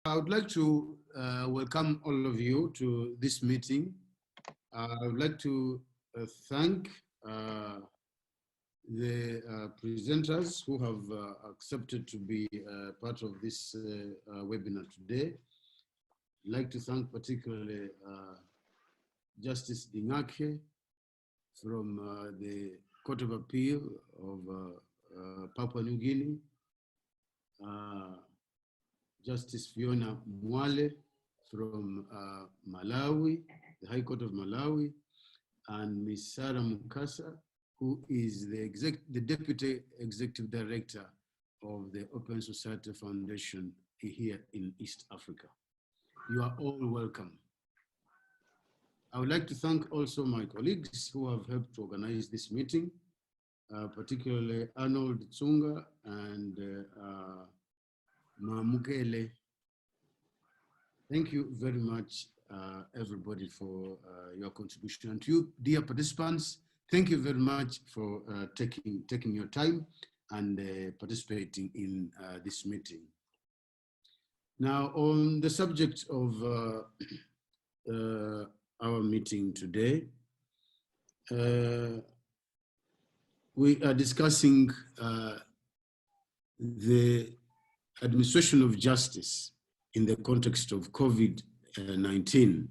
I would like to welcome all of you to this meeting. I would like to thank the presenters who have accepted to be part of this webinar today. I'd like to thank particularly Justice Ingake from the Court of Appeal of Papua New Guinea, Justice Fiona Mwale from Malawi, the High Court of Malawi, and Ms. Sarah Mukasa, who is the Deputy Executive Director of the Open Society Foundation here in East Africa. You are all welcome. I would like to thank also my colleagues who have helped to organize this meeting, particularly Arnold Tsunga and Mamukele. Thank you very much, everybody, for your contribution. And to you, dear participants, thank you very much for taking your time and participating in this meeting. Now, on the subject of our meeting today, we are discussing the administration of justice in the context of COVID-19.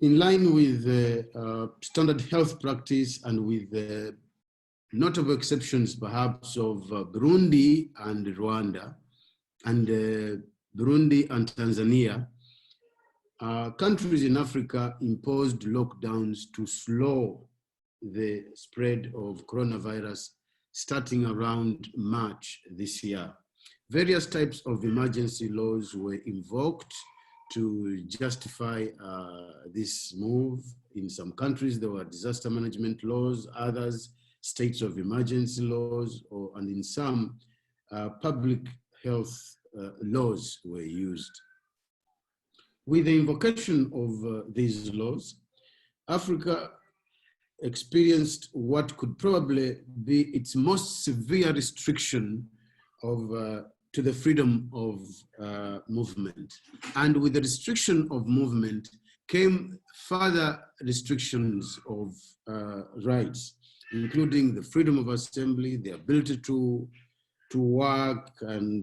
In line with standard health practice and with the notable exceptions perhaps of Burundi and Rwanda, and Burundi and Tanzania, countries in Africa imposed lockdowns to slow the spread of coronavirus starting around March this year. Various types of emergency laws were invoked to justify this move. In some countries, there were disaster management laws, others, states of emergency laws, and in some, public health laws were used. With the invocation of these laws, Africa experienced what could probably be its most severe restriction of to the freedom of movement. And with the restriction of movement came further restrictions of rights, including the freedom of assembly, the ability to work and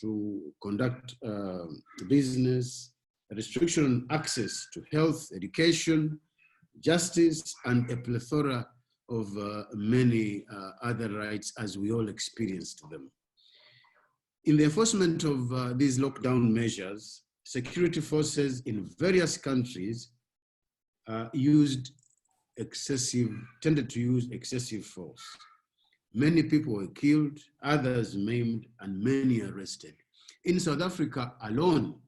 to conduct business, restriction on access to health, education, justice, and a plethora of many other rights as we all experienced them. In the enforcement of these lockdown measures, security forces in various countries tended to use excessive force. Many people were killed, others maimed, and many arrested. In South Africa alone,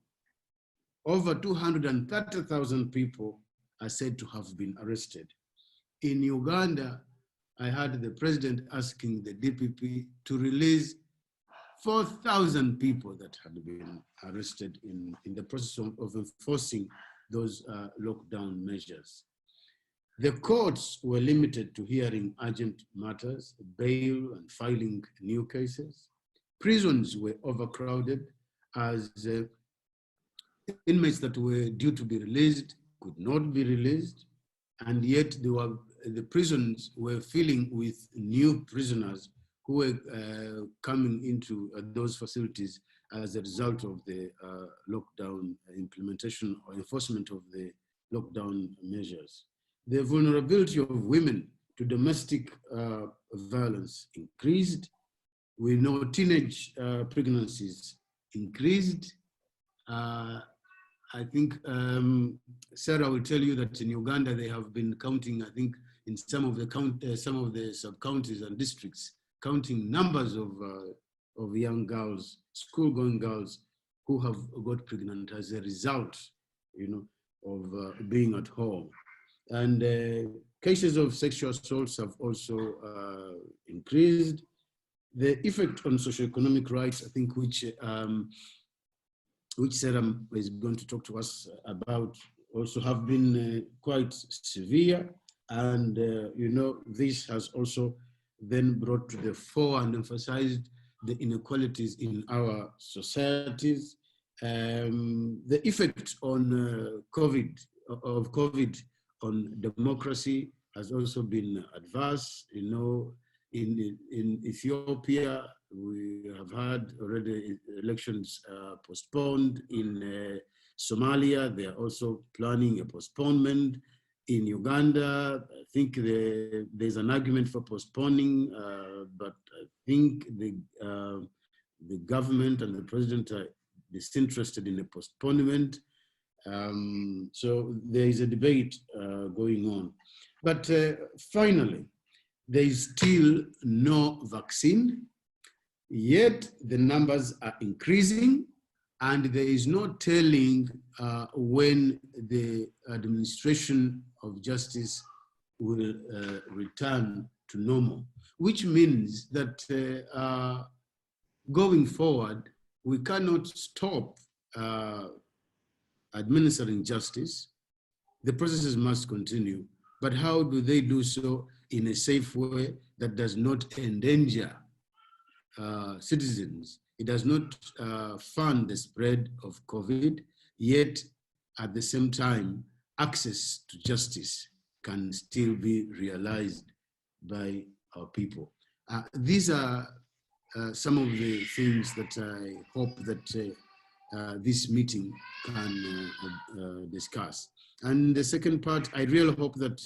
over 230,000 people are said to have been arrested. In Uganda, I heard the president asking the DPP to release 4,000 people that had been arrested in the process of enforcing those lockdown measures. The courts were limited to hearing urgent matters, bail, and filing new cases. Prisons were overcrowded as inmates that were due to be released could not be released, and yet the prisons were filling with new prisoners who were coming into those facilities as a result of the lockdown implementation or enforcement of the lockdown measures. The vulnerability of women to domestic violence increased. We know teenage pregnancies increased. I think Sarah will tell you that in Uganda they have been counting, I think in some of the sub-counties and districts, counting numbers of young girls, school-going girls who have got pregnant as a result, of being at home. And cases of sexual assaults have also increased. The effect on socioeconomic rights, I think, which Sarah is going to talk to us about, also have been quite severe. And, this has also then brought to the fore and emphasized the inequalities in our societies. The effect on COVID on democracy has also been adverse. You know, in Ethiopia, we have had already elections postponed. In Somalia, they are also planning a postponement. In Uganda, I think there's an argument for postponing, but I think the government and the president are disinterested in a postponement. So there is a debate going on. But finally, there is still no vaccine, yet the numbers are increasing, and there is no telling when the administration of justice will return to normal, which means that going forward, we cannot stop administering justice. The processes must continue, but how do they do so in a safe way that does not endanger citizens? It does not fund the spread of COVID, yet at the same time, access to justice can still be realized by our people. These are some of the things that I hope that this meeting can discuss. And the second part, I really hope that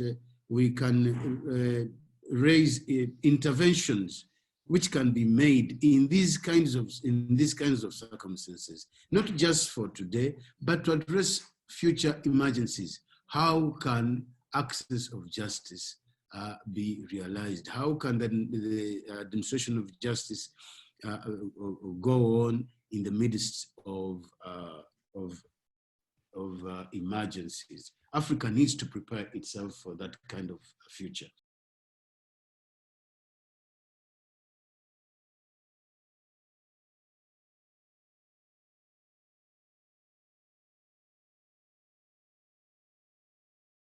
we can raise interventions which can be made in these kinds of circumstances, not just for today, but to address future emergencies. How can access of justice be realized? How can the administration of justice go on in the midst of emergencies? Africa needs to prepare itself for that kind of future.